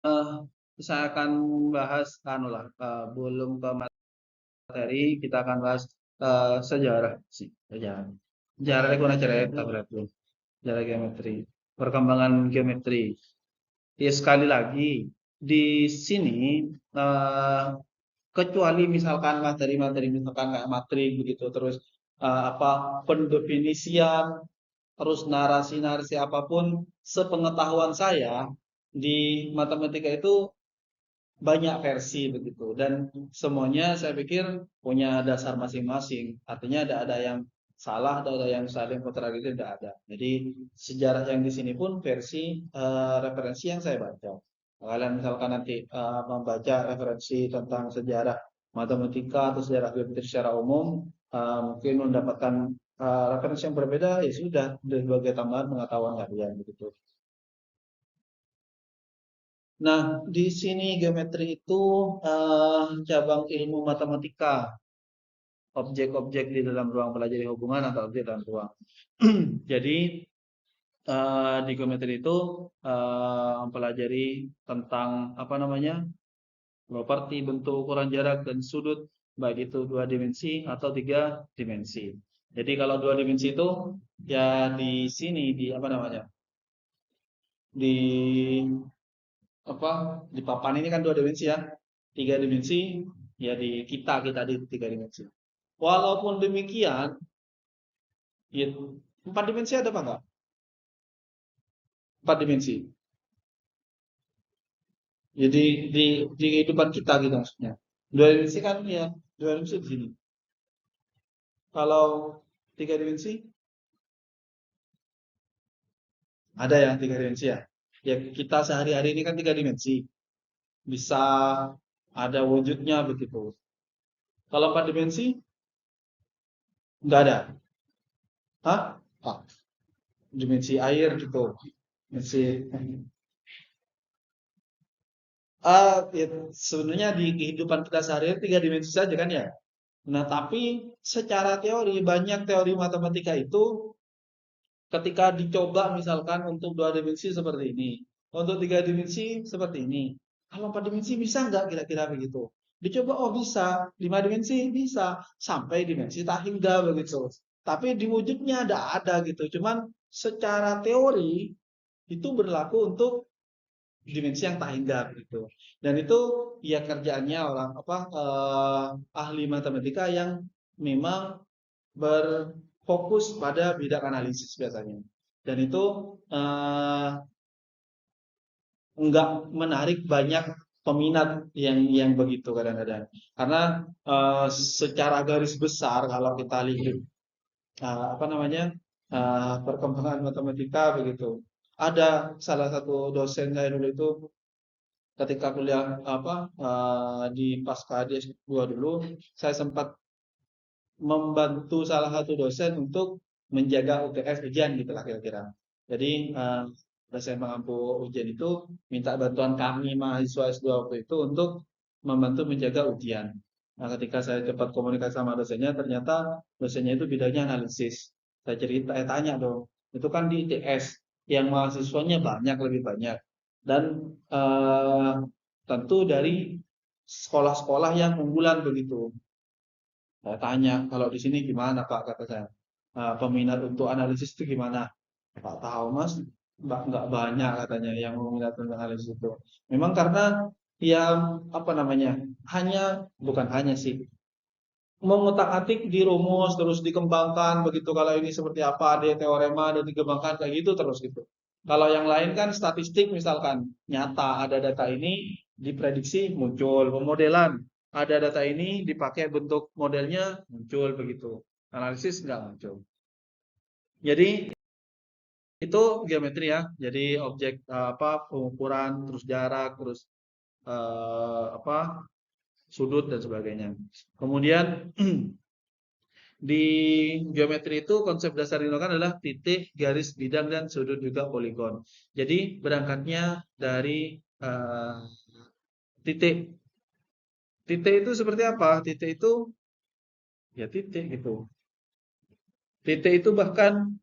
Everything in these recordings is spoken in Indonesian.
eh, saya akan bahas anu lah, belum ke materi, kita akan bahas sejarah sih, sejarah. Sejarah kuna cerita berarti, sejarah geometri, perkembangan geometri. Ya sekali lagi di sini eh, kecuali misalkan materi-materi misalkan kayak matrik begitu terus apa pendefinisian terus narasi-narasi apapun sepengetahuan saya di matematika itu banyak versi begitu dan semuanya saya pikir punya dasar masing-masing. Artinya ada yang salah, ada yang saling kontradiktif, tidak ada. Jadi sejarah yang di sini pun versi referensi yang saya baca. Kalian misalkan nanti membaca referensi tentang sejarah matematika atau sejarah geometri secara umum, mungkin mendapatkan referensi yang berbeda, ya sudah sebagai tambahan pengetahuan kalian begitu. Nah, di sini geometri itu cabang ilmu matematika, objek-objek di dalam ruang pelajari hubungan atau objek dalam ruang. Jadi di geometri itu mempelajari tentang apa namanya properti bentuk, ukuran, jarak, dan sudut, baik itu 2 dimensi atau 3 dimensi. Jadi kalau 2 dimensi itu ya di sini di apa namanya di apa di papan ini kan 2 dimensi ya. 3 dimensi ya di kita di 3 dimensi. Walaupun demikian, ya, 4 dimensi ada apa enggak? 4 dimensi. Jadi di kehidupan kita gitu maksudnya. 2 dimensi kan ya 2 dimensi di sini. Kalau 3 dimensi ada yang 3 dimensi ya. Ya kita sehari-hari ini kan 3 dimensi. Bisa ada wujudnya begitu. Kalau 4 dimensi nggak ada. Hah? Ah, dimensi air gitu. Dimensi ya, sebenarnya di kehidupan kita sehari-hari 3 dimensi saja kan ya. Nah, tapi secara teori banyak teori matematika itu ketika dicoba misalkan untuk 2 dimensi seperti ini, untuk 3 dimensi seperti ini. Kalau 4 dimensi bisa nggak kira-kira begitu? Dicoba, oh bisa, 5 dimensi bisa, sampai dimensi tak hingga begitu. Tapi di wujudnya ada gitu. Cuman secara teori itu berlaku untuk dimensi yang tak hingga gitu. Dan itu ya kerjaannya orang apa ahli matematika yang memang berfokus pada bidang analisis biasanya. Dan itu enggak menarik banyak peminat yang begitu kadang-kadang. Karena secara garis besar kalau kita lihat apa namanya perkembangan matematika begitu. Ada salah satu dosen saya dulu itu ketika kuliah apa di pasca di S2 dulu, saya sempat membantu salah satu dosen untuk menjaga UTS ujian gitu lah kira-kira. Jadi dosen pengampu ujian itu minta bantuan kami mahasiswa S2 waktu itu untuk membantu menjaga ujian. Nah, ketika saya cepat komunikasi sama dosennya, ternyata dosennya itu bidangnya analisis. Saya tanya dong, itu kan di ITS yang mahasiswanya banyak lebih banyak dan eh, tentu dari sekolah-sekolah yang unggulan begitu. Saya tanya, kalau di sini gimana Pak, kata saya. Peminat untuk analisis itu gimana? Pak tahu Mas, nggak banyak katanya yang meminat untuk analisis itu. Memang karena yang apa namanya, hanya bukan hanya sih, mengutak-atik dirumus terus dikembangkan begitu. Kalau ini seperti apa, ada teorema dan dikembangkan kayak gitu terus gitu. Kalau yang lain kan statistik misalkan nyata ada data ini diprediksi muncul pemodelan, ada data ini dipakai bentuk modelnya muncul begitu. Analisis nggak muncul. Jadi itu geometri ya. Jadi objek apa pengukuran terus jarak terus apa sudut dan sebagainya. Kemudian di geometri itu konsep dasar yang digunakan adalah titik, garis, bidang, dan sudut juga poligon. Jadi berangkatnya dari titik. Titik itu seperti apa? Titik itu ya titik gitu. Titik itu bahkan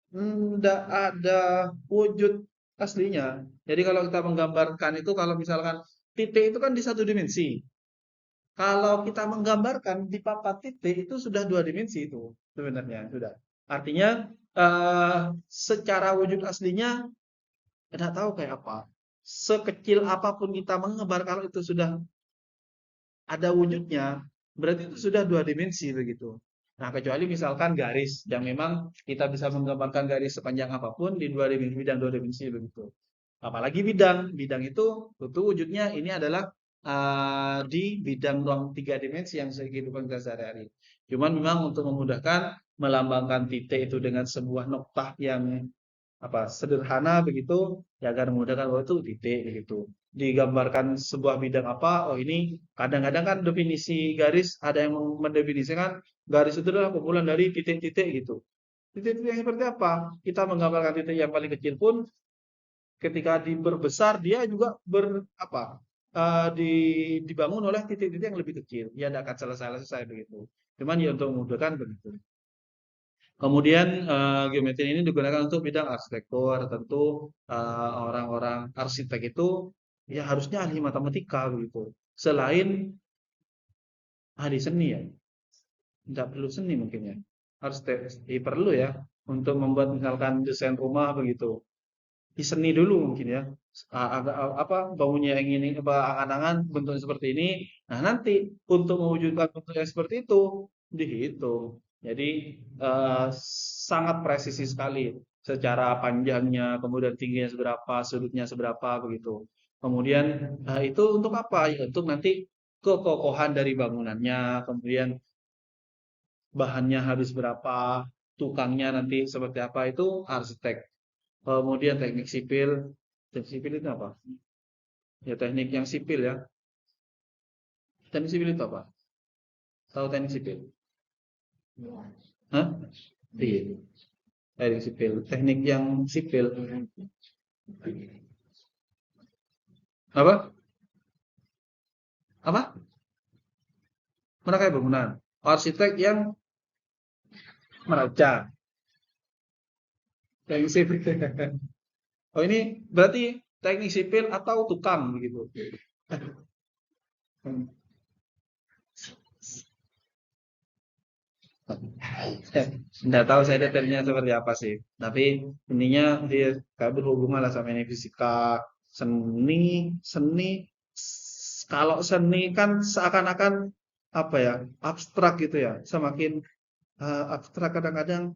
tidak ada wujud aslinya. Jadi kalau kita menggambarkan itu, kalau misalkan titik itu kan di satu dimensi. Kalau kita menggambarkan di papat titik itu sudah dua dimensi itu sebenarnya sudah. Artinya secara wujud aslinya tidak tahu kayak apa. Sekecil apapun kita menggambar, kalau itu sudah ada wujudnya, berarti itu sudah dua dimensi begitu. Nah, kecuali misalkan garis yang memang kita bisa menggambarkan garis sepanjang apapun di dua dimensi, bidang dua dimensi begitu. Apalagi bidang itu tentu wujudnya ini adalah di bidang ruang tiga dimensi yang kehidupan kita sehari-hari. Cuman memang untuk memudahkan melambangkan titik itu dengan sebuah noktah yang sederhana begitu, ya agar memudahkan, oh itu titik begitu. Digambarkan sebuah bidang apa, oh ini kadang-kadang kan definisi garis ada yang mendefinisikan garis itu adalah kumpulan dari titik-titik gitu. Titik-titik yang seperti apa? Kita menggambarkan titik yang paling kecil pun ketika diperbesar dia juga dibangun oleh titik-titik yang lebih kecil. Ya tidak akan selesai begitu. Cuman ya untuk memudahkan begitu. Kemudian geometri ini digunakan untuk bidang arsitektur. Tentu orang-orang arsitek itu ya harusnya ahli matematika begitu. Selain ahli seni ya, tidak perlu seni mungkin ya. Arsitek perlu ya untuk membuat misalkan desain rumah begitu. Di seni dulu mungkin ya. Agak bangunnya yang ini angan-angan bentuknya seperti ini. Nah, nanti untuk mewujudkan bentuk yang seperti itu dihitung. Jadi sangat presisi sekali secara panjangnya, kemudian tingginya seberapa, sudutnya seberapa begitu. Kemudian itu untuk apa? Ya, untuk nanti kekokohan dari bangunannya, kemudian bahannya habis berapa, tukangnya nanti seperti apa, itu arsitek. Kemudian teknik sipil itu apa? Ya teknik yang sipil ya. Teknik sipil itu apa? Tahu teknik sipil? Hah? Iya, teknik sipil. Teknik yang sipil. Apa? Apa? Merangkai bangunan. Arsitek yang merancang. Teknik sipil. Oh ini berarti teknik sipil atau tukang begitu. Nggak tahu saya detailnya seperti apa sih. Tapi intinya dia kayak berhubungan lah sama ini fisika, seni. Kalau seni kan seakan-akan abstrak gitu ya. Semakin abstrak kadang-kadang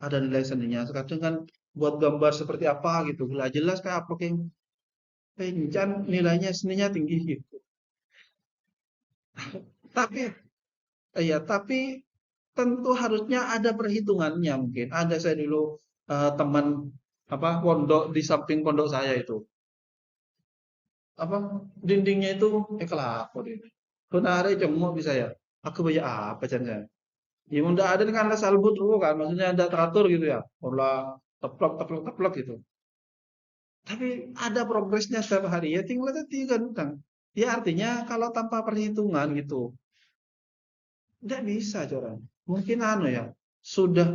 ada nilai seninya. Kadang kan buat gambar seperti apa gitu, nggak jelas kayak apa yang pencan nilainya seninya tinggi gitu. Tapi tapi tentu harusnya ada perhitungannya mungkin. Ada saya dulu teman pondok di samping pondok saya itu. Dindingnya itu kelapa deh. Benare cemok bisa ya. Aku banyak apa caranya? Ya udah ada kan ada salbut dulu kan, maksudnya ada teratur gitu ya. Olah teplok teplok teplok gitu. Tapi ada progresnya setiap hari ya, tinggal tadi kan utang. Ya artinya kalau tanpa perhitungan gitu, tidak bisa coran. Mungkin ya, sudah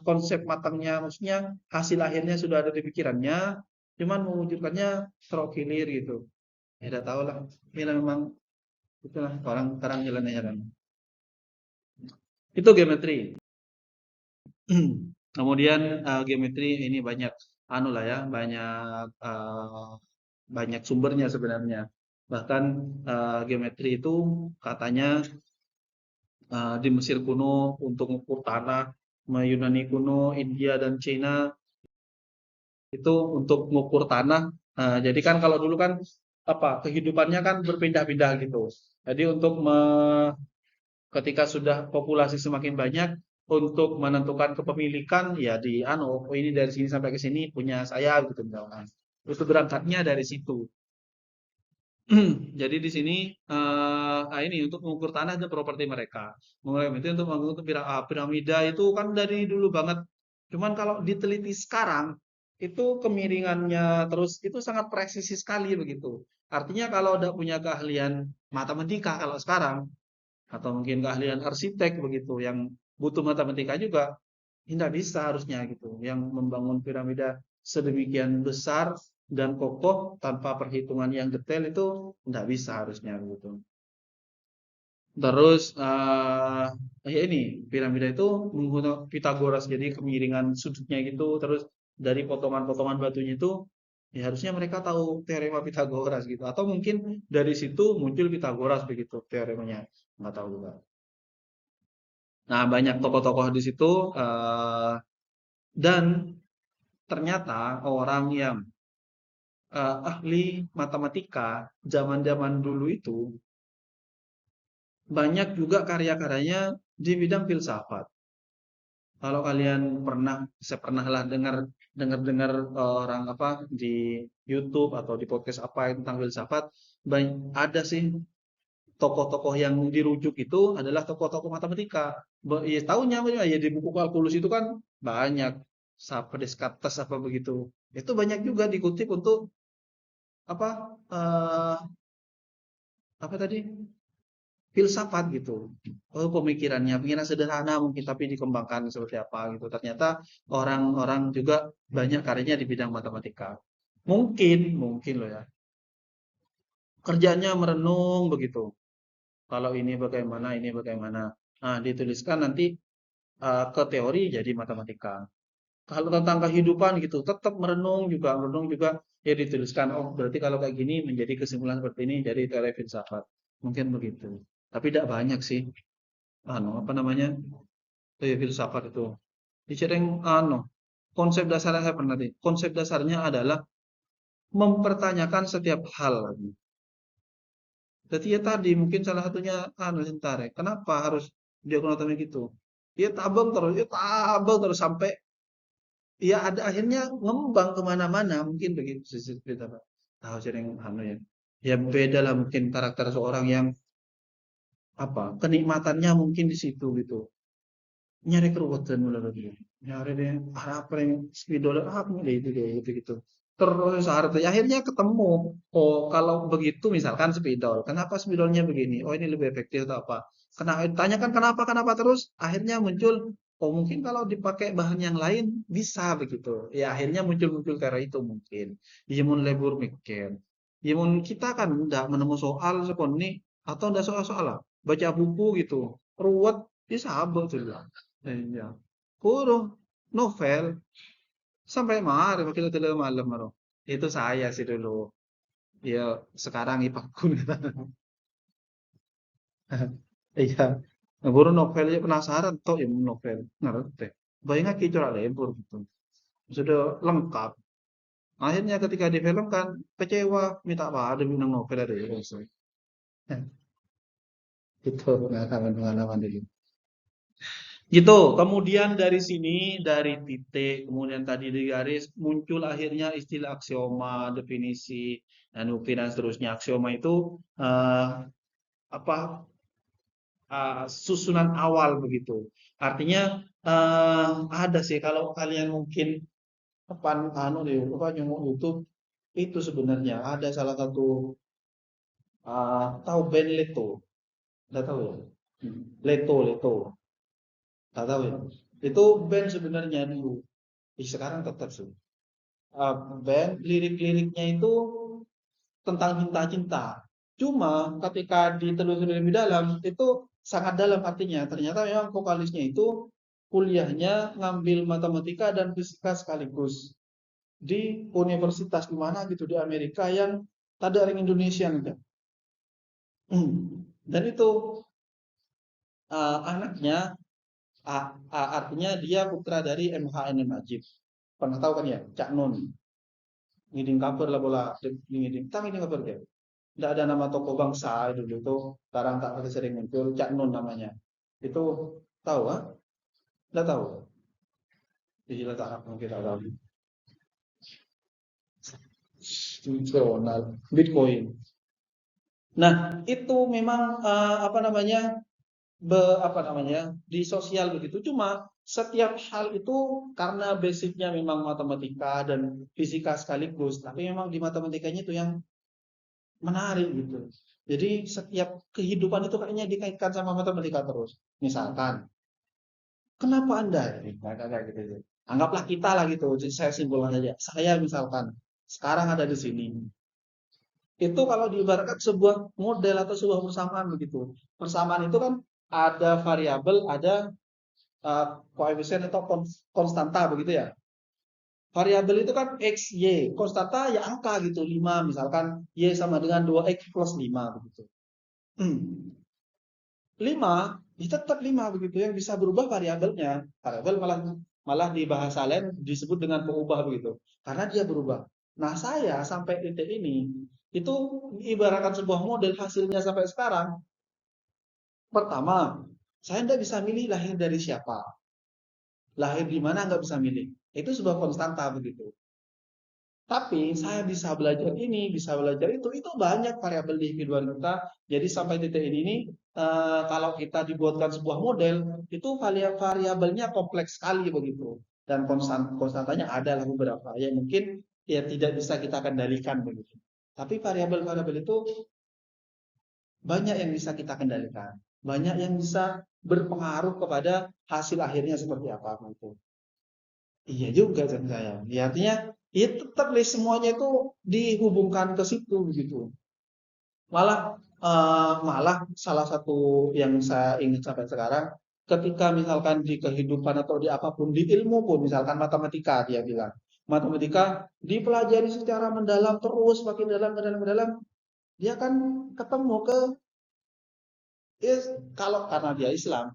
konsep matangnya, maksudnya hasil akhirnya sudah ada di pikirannya, cuman mewujudkannya terokilir gitu. Ya tidak tahu lah. Ini memang itulah orang sekarang jalannya jalan. Itu geometri. Kemudian geometri ini banyak lah ya, banyak sumbernya sebenarnya. Bahkan geometri itu katanya di Mesir kuno untuk mengukur tanah, Yunani kuno, India dan Cina itu untuk mengukur tanah. Jadi kan kalau dulu kan kehidupannya kan berpindah-pindah gitu. Jadi untuk ketika sudah populasi semakin banyak, untuk menentukan kepemilikan ya oh ini dari sini sampai ke sini punya saya gitu misalkan. Itu berangkatnya dari situ. Jadi di sini ini untuk mengukur tanah dan properti mereka. Itu untuk mengukur piramida itu kan dari dulu banget. Cuman kalau diteliti sekarang itu kemiringannya terus itu sangat presisi sekali begitu. Artinya kalau udah punya keahlian matematika kalau sekarang atau mungkin keahlian arsitek begitu yang butuh matematika juga tidak bisa harusnya gitu yang membangun piramida sedemikian besar dan kokoh tanpa perhitungan yang detail itu nggak bisa harusnya gitu. Terus ya ini piramida itu menggunakan Pitagoras, jadi kemiringan sudutnya gitu, terus dari potongan-potongan batunya itu ya harusnya mereka tahu teorema Pitagoras gitu, atau mungkin dari situ muncul Pitagoras begitu teoremanya, nggak tahu juga. Nah, banyak tokoh-tokoh di situ, dan ternyata orang yang ahli matematika zaman-zaman dulu itu banyak juga karya-karyanya di bidang filsafat. Kalau kalian pernah, saya pernah lah dengar orang apa di YouTube atau di podcast apa tentang filsafat, ada sih tokoh-tokoh yang dirujuk itu adalah tokoh-tokoh matematika. Ya tahunya ya di buku kalkulus itu kan banyak siapa Descartes apa begitu. Itu banyak juga dikutip untuk apa apa tadi? Filsafat gitu. Oh, pemikiran sederhana mungkin tapi dikembangkan seperti apa gitu. Ternyata orang-orang juga banyak karyanya di bidang matematika. Mungkin loh ya. Kerjanya merenung begitu. Kalau ini bagaimana. Nah, dituliskan nanti ke teori jadi matematika. Kalau tentang kehidupan gitu, tetap merenung juga ya dituliskan. Oh, berarti kalau kayak gini menjadi kesimpulan seperti ini jadi teori filsafat. Mungkin begitu. Tapi tidak banyak sih. Apa namanya? Filsafat itu. Dicereng konsep dasarnya saya pernah nih. Konsep dasarnya adalah mempertanyakan setiap hal. Jadi ya tadi mungkin salah satunya sebentar ya. Kenapa harus diagonatomi gitu? Ya tabung terus sampai ya ada akhirnya ngembang kemana-mana mungkin begitu cerita Pak. Tahu sering ya. Ya beda lah mungkin karakter seorang yang apa kenikmatannya mungkin di situ gitu. Nyari keruwetan mulai lagi. Nyari deh apa yang spidol apa itu deh gitu gitu. Terus akhirnya ketemu. Oh kalau begitu misalkan spidol, kenapa spidolnya begini? Oh ini lebih efektif atau apa? Kenapa? Tanyakan kenapa terus. Akhirnya muncul. Oh mungkin kalau dipakai bahan yang lain bisa begitu. Ya akhirnya muncul karena itu mungkin. Imun lebur mikir. Imun kita kan tidak menemu soal seperti ini atau tidak soal-soal lah. Baca buku gitu. Ruwet, bisa abot tuh. Iya. Puro novel sampai mari waktu itu malam maro. Itu saya sih dulu. Ya sekarang ipakun. Iya. Guru novel ya penasaran toh ya novel. Ngerti. Bayangnya kicau lebur gitu. Sudah lengkap. Akhirnya ketika difilmkan kecewa minta apa ada bintang novel ada ya. Itu pengalaman dulu. Gitu, kemudian dari sini, dari titik, kemudian tadi di garis, muncul akhirnya istilah aksioma, definisi, dan bukti dan seterusnya. Aksioma itu apa susunan awal begitu. Artinya ada sih kalau kalian mungkin depan di apa nyunguk YouTube itu sebenarnya ada salah satu tahu band Leto, nggak tahu ya? Leto. Tak tahu ya. Itu band sebenarnya dulu. Sekarang tetap sih. Band lirik-liriknya itu tentang cinta-cinta. Cuma ketika ditelusuri lebih dalam itu sangat dalam artinya. Ternyata memang vokalisnya itu kuliahnya ngambil matematika dan fisika sekaligus di universitas di mana gitu di Amerika yang ada orang Indonesia nih. Dan itu anaknya artinya dia putra dari MH Najib. Pernah tahu kan ya, Cak Nun. Ngiding kabar lah bola, ngiding, tak ngiding kabar ya. Tidak ada nama tokoh bangsa dulu itu, sekarang tak sering muncul, Cak Nun namanya. Itu tahu ah? Tidak tahu. Jadi tak mungkin tak tahu. Fungsional, Bitcoin. Nah, itu memang apa namanya? Apa namanya? Di sosial begitu. Cuma setiap hal itu karena basicnya memang matematika dan fisika sekaligus, tapi memang di matematikanya itu yang menarik gitu. Jadi setiap kehidupan itu kayaknya dikaitkan sama matematika terus. Misalkan, kenapa Anda? Kayak gitu. Anggaplah kita lah gitu, jadi saya simpulkan saja. Saya misalkan sekarang ada di sini. Itu kalau diibaratkan sebuah model atau sebuah persamaan begitu. Persamaan itu kan ada variabel, ada eh, koefisien atau konstanta begitu ya. Variabel itu kan X, Y. Konstanta ya angka gitu, 5 misalkan Y sama dengan 2X plus 5 begitu. 5 ya tetap 5 begitu, yang bisa berubah variabelnya. Variabel malah malah di bahasa lain disebut dengan pengubah begitu. Karena dia berubah. Nah, saya sampai titik ini itu ibaratkan sebuah model hasilnya sampai sekarang. Pertama, saya tidak bisa milih lahir dari siapa. Lahir di mana nggak bisa milih. Itu sebuah konstanta begitu. Tapi saya bisa belajar ini, bisa belajar itu banyak variabel di kehidupan kita. Jadi sampai titik ini nih, kalau kita dibuatkan sebuah model, itu variabelnya kompleks sekali begitu. Dan konstantanya adalah beberapa yang mungkin ya tidak bisa kita kendalikan begitu. Tapi variabel-variabel itu banyak yang bisa kita kendalikan, banyak yang bisa berpengaruh kepada hasil akhirnya seperti apa gitu. Iya juga kan saya. Ya, artinya ya tetap deh semuanya itu dihubungkan ke situ gitu. Malah malah salah satu yang saya ingat sampai sekarang, ketika misalkan di kehidupan atau di apapun di ilmu pun, misalkan matematika dia bilang, matematika dipelajari secara mendalam terus makin dalam mendalam mendalam, dia kan ketemu ke ya, kalau karena dia Islam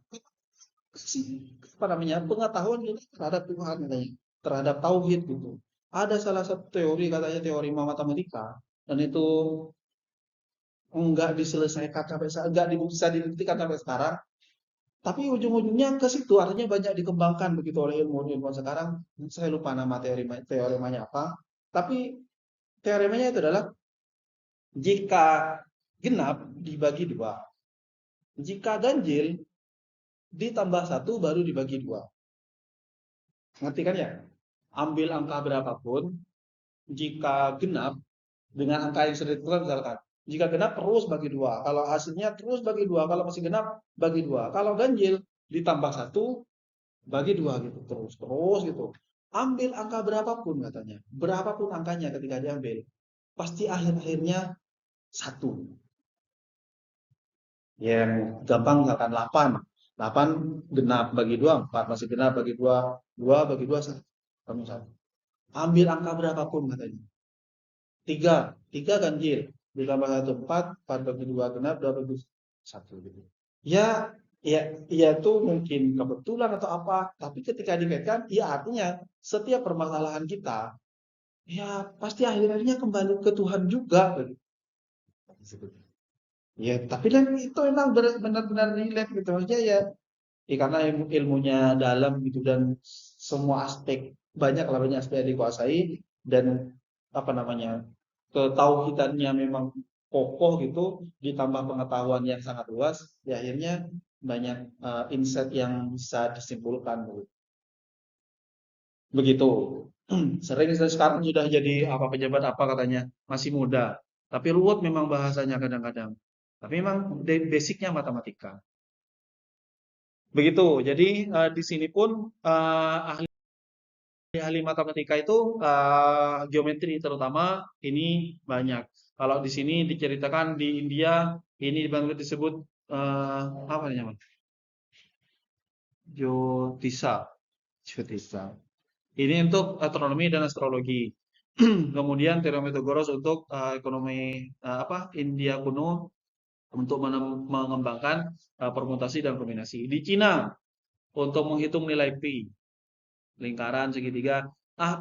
sih apa namanya pengetahuan kita terhadap Tuhan katanya, terhadap tauhid gitu. Ada salah satu teori katanya teori matematika dan itu enggak diselesaikan sampai enggak bisa dibuktikan sampai sekarang. Tapi ujung-ujungnya ke situ artinya banyak dikembangkan begitu oleh ilmuwan sekarang. Saya lupa nama teoremanya apa. Tapi teoremanya itu adalah jika genap dibagi dua, jika ganjil ditambah satu baru dibagi dua. Ngerti kan ya? Ambil angka berapapun, jika genap dengan angka yang sudah ditentukan misalkan, jika genap terus bagi dua, kalau hasilnya terus bagi dua, kalau masih genap bagi dua, kalau ganjil ditambah satu bagi dua gitu, terus terus gitu. Ambil angka berapapun katanya, berapapun angkanya ketika diambil, pasti akhir-akhirnya satu. Yang gampang misalkan 8, 8 genap bagi dua, 4 masih genap bagi dua, 2 bagi dua satu. Kamu satu. Ambil angka berapapun katanya. 3, 3 ganjil. Ditambah 1, 4, 4 bagi 2 genap, 2 bagi 1 gitu. Ya, ya, ya itu mungkin kebetulan atau apa, tapi ketika dikaitkan, ya artinya setiap permasalahan kita, ya pasti akhirnya kembali ke Tuhan juga. Gitu. Ya, tapi kan itu memang benar-benar relate gitu aja ya. Ya karena ilmunya dalam gitu dan semua aspek banyak aspek yang dikuasai dan apa namanya ketauhidannya memang kokoh gitu ditambah pengetahuan yang sangat luas ya akhirnya banyak insight yang bisa disimpulkan begitu. Sering sekarang sudah jadi apa pejabat apa katanya masih muda tapi ruwet memang bahasanya kadang-kadang tapi memang basicnya matematika begitu. Jadi di sini pun ahli ahli matematika itu geometri terutama ini banyak. Kalau di sini diceritakan di India ini banget disebut apa namanya? Jyotisa. Jyotisa. Ini untuk astronomi dan astrologi. Kemudian Therometegoras untuk ekonomi apa India kuno untuk mengembangkan permutasi dan kombinasi. Di Cina untuk menghitung nilai pi. Lingkaran segitiga.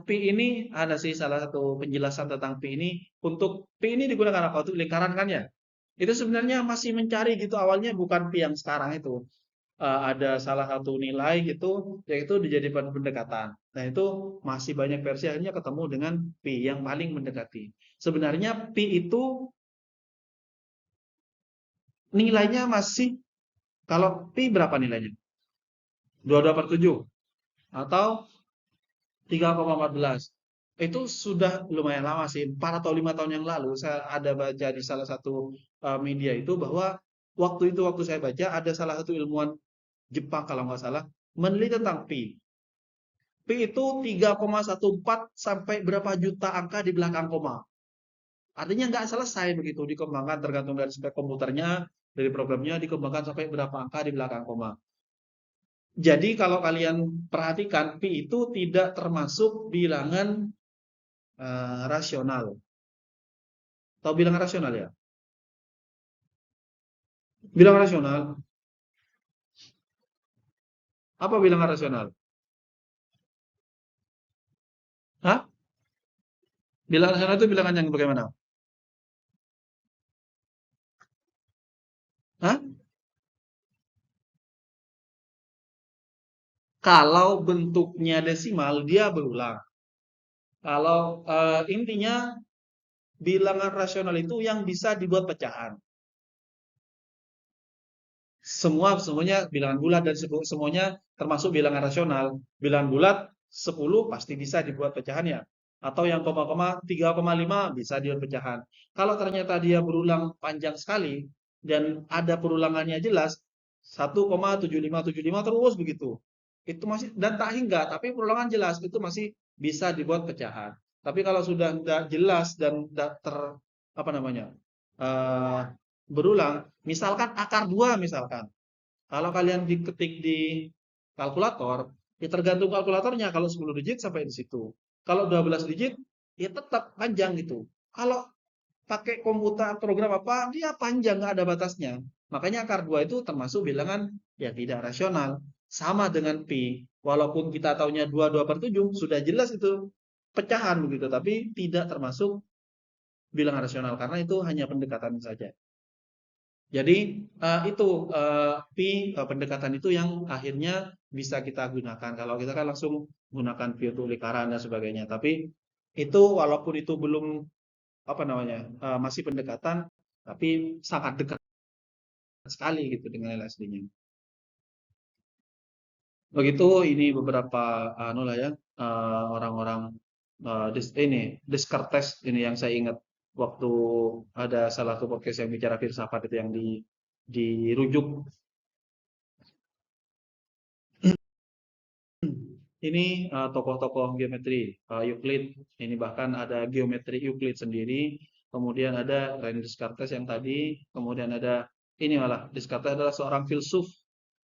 Pi ini ada sih salah satu penjelasan tentang pi ini. Untuk pi ini digunakan apa? Untuk lingkaran kan ya? Itu sebenarnya masih mencari gitu awalnya bukan pi yang sekarang itu. Ada salah satu nilai gitu yaitu dijadikan pendekatan. Nah, itu masih banyak versi akhirnya ketemu dengan pi yang paling mendekati. Sebenarnya pi itu nilainya masih kalau pi berapa nilainya? 22/7 atau 3,14 itu sudah lumayan lama sih 4 atau 5 tahun yang lalu saya ada baca di salah satu media itu bahwa waktu saya baca ada salah satu ilmuwan Jepang kalau nggak salah meneliti tentang pi Pi itu 3,14 sampai berapa juta angka di belakang koma. Artinya nggak selesai begitu dikembangkan tergantung dari spek komputernya, dari programnya dikembangkan sampai berapa angka di belakang koma. Jadi kalau kalian perhatikan, pi itu tidak termasuk bilangan rasional. Tahu bilangan rasional ya? Bilangan rasional, apa bilangan rasional? Hah? Bilangan rasional itu bilangan yang bagaimana? Hah? Kalau bentuknya desimal, dia berulang. Kalau intinya bilangan rasional itu yang bisa dibuat pecahan. Semuanya bilangan bulat dan semuanya termasuk bilangan rasional. Bilangan bulat 10 pasti bisa dibuat pecahan ya. Atau yang koma-koma 3,5 bisa dibuat pecahan. Kalau ternyata dia berulang panjang sekali dan ada perulangannya jelas 1,7575 terus begitu. Itu masih dan tak hingga, tapi perulangan jelas itu masih bisa dibuat pecahan. Tapi kalau sudah tidak jelas dan tidak apa namanya? eh, berulang, misalkan akar 2 misalkan. Kalau kalian diketik di kalkulator, ya tergantung kalkulatornya. Kalau 10 digit sampai di situ. Kalau 12 digit, ya tetap panjang gitu. Kalau pakai komputer program apa, dia panjang, nggak ada batasnya. Makanya akar 2 itu termasuk bilangan ya tidak rasional. Sama dengan pi. Walaupun kita taunya 2 per 7, sudah jelas itu pecahan begitu. Tapi tidak termasuk bilangan rasional. Karena itu hanya pendekatan saja. Jadi itu pi pendekatan itu yang akhirnya bisa kita gunakan. Kalau kita kan langsung gunakan pi untuk lingkaran dan sebagainya. Tapi itu walaupun itu belum apa namanya masih pendekatan, tapi sangat dekat sekali gitu dengan nilai aslinya. Begitu ini beberapa anu lah ya orang-orang ini Descartes ini yang saya ingat waktu ada salah satu podcast yang bicara filsafat itu yang dirujuk. Ini tokoh-tokoh geometri Euclid. Ini bahkan ada geometri Euclid sendiri. Kemudian ada René Descartes yang tadi. Kemudian ada ini malah Descartes adalah seorang filsuf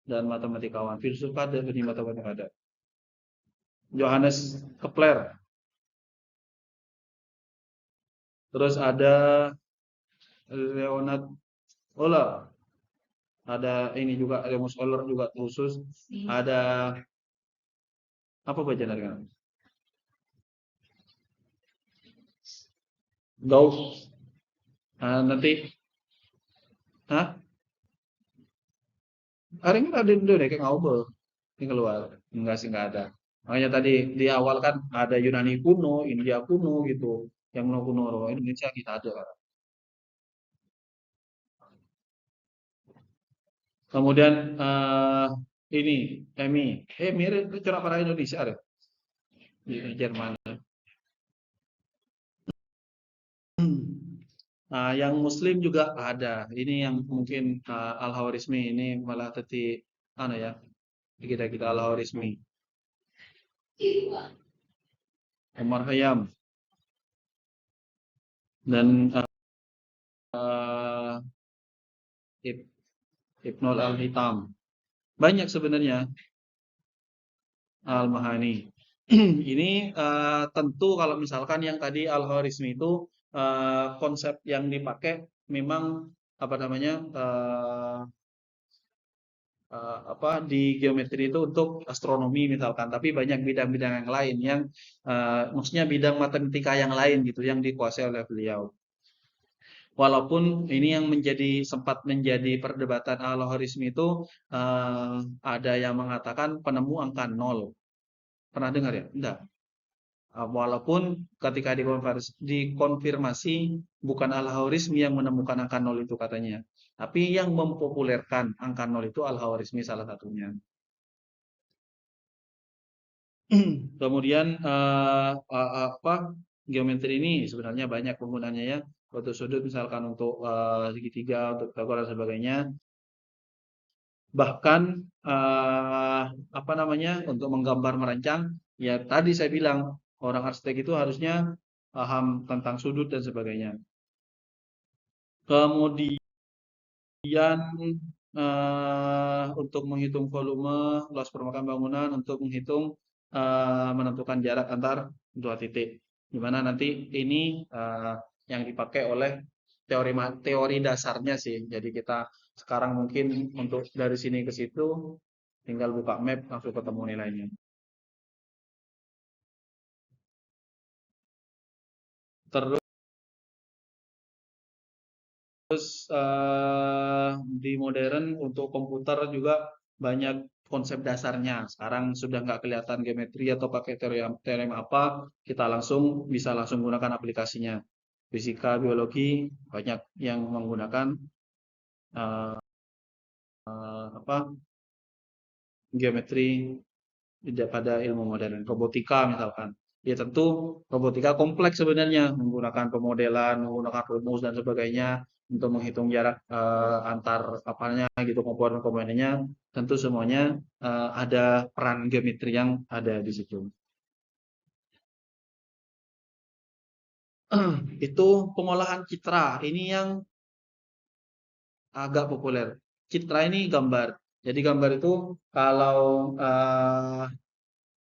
dan matematikawan. Filsuf ada, benih matematika ada. Johannes Kepler. Terus ada Leonard Euler. Ada ini juga Remus Euler juga khusus. Ada apa baca dari kan? Gauss. Nanti, hah? Hari ini ada dulu deh kayak ngobrol. Ini keluar. Enggak sih, enggak ada. Makanya tadi di awal kan ada Yunani kuno, India kuno gitu. Yang kuno kuno Indonesia kita ada kan. Kemudian ini mirip itu corak para Indonesia ada di Jerman. Nah, yang Muslim juga ada. Ini yang mungkin Al-Khawarizmi ini malah tadi anu ya, kita Al-Khawarizmi. Omar Khayyam dan Ibnul Al-Hitam. Banyak sebenarnya Al-Mahani. Ini tentu kalau misalkan yang tadi Al-Khawarizmi itu konsep yang dipakai memang apa namanya apa di geometri itu untuk astronomi misalkan, tapi banyak bidang-bidang yang lain yang maksudnya bidang matematika yang lain gitu yang dikuasai oleh beliau. Walaupun ini yang sempat menjadi perdebatan Al-Khawarizmi itu ada yang mengatakan penemu angka 0. Pernah dengar ya? Enggak. Walaupun ketika dikonfirmasi bukan Al-Khawarizmi yang menemukan angka 0 itu katanya. Tapi yang mempopulerkan angka 0 itu Al-Khawarizmi salah satunya. Kemudian apa geometri ini sebenarnya banyak penggunanya ya. Untuk sudut misalkan untuk segitiga, untuk Pythagoras dan sebagainya. Bahkan apa namanya untuk menggambar merancang Ya tadi saya bilang orang arsitek itu harusnya paham tentang sudut dan sebagainya. Kemudian untuk menghitung volume, luas permukaan bangunan, untuk menghitung menentukan jarak antar dua titik. Di mana nanti ini yang dipakai oleh teori dasarnya sih. Jadi kita sekarang mungkin untuk dari sini ke situ tinggal buka map langsung ketemu nilainya. Terus di modern untuk komputer juga banyak konsep dasarnya. Sekarang sudah nggak kelihatan geometri atau pakai teorem apa, kita bisa langsung gunakan aplikasinya. Fisika, biologi banyak yang menggunakan uh, apa geometri pada ilmu modern. Robotika misalkan. Ya tentu robotika kompleks sebenarnya, menggunakan pemodelan, menggunakan rumus dan sebagainya untuk menghitung jarak antar apanya gitu komponen-komponennya. Tentu semuanya ada peran geometri yang ada di situ. Itu pengolahan citra. Ini yang agak populer. Citra ini gambar. Jadi gambar itu kalau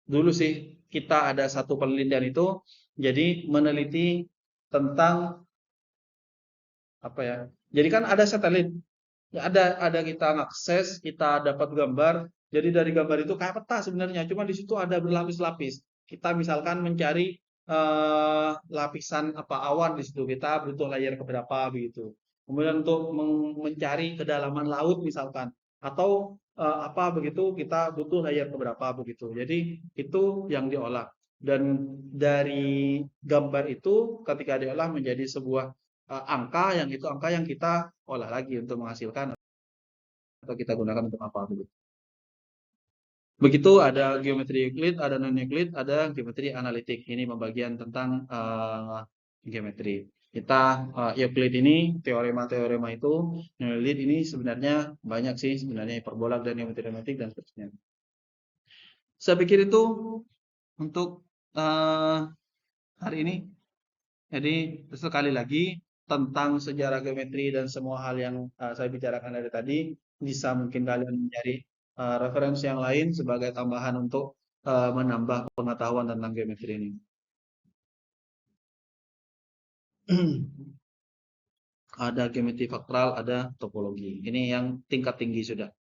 dulu sih kita ada satu penelitian itu, jadi meneliti tentang apa ya? Jadi kan ada satelit, ya ada kita ngakses, kita dapat gambar. Jadi dari gambar itu kayak peta sebenarnya, cuma di situ ada berlapis-lapis. Kita misalkan mencari lapisan apa awan di situ, kita butuh layer keberapa begitu. Kemudian untuk mencari kedalaman laut misalkan, atau apa begitu kita butuh layer keberapa begitu. Jadi itu yang diolah. Dan dari gambar itu ketika diolah menjadi sebuah angka yang itu angka yang kita olah lagi untuk menghasilkan atau kita gunakan untuk apa begitu. Begitu ada geometri Euclid, ada non Euclid, ada geometri analitik. Ini pembagian tentang geometri. Kita Euclid ini teorema-teorema itu, non Euclid ini sebenarnya banyak sih sebenarnya hiperbola dan geometri analitik dan seterusnya. Saya pikir itu untuk hari ini. Jadi sekali lagi tentang sejarah geometri dan semua hal yang saya bicarakan dari tadi, bisa mungkin kalian mencari referensi yang lain sebagai tambahan untuk menambah pengetahuan tentang geometri ini. Ada geometri faktoral, ada topologi. Ini yang tingkat tinggi sudah.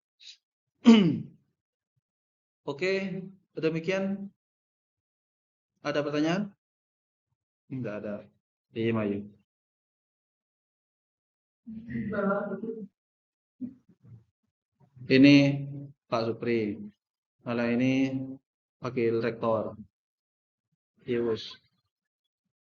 Oke, demikian. Ada pertanyaan? Enggak ada. Iya, Mayu. Ini Pak Supri. Kalau ini wakil rektor. Iya, Bos.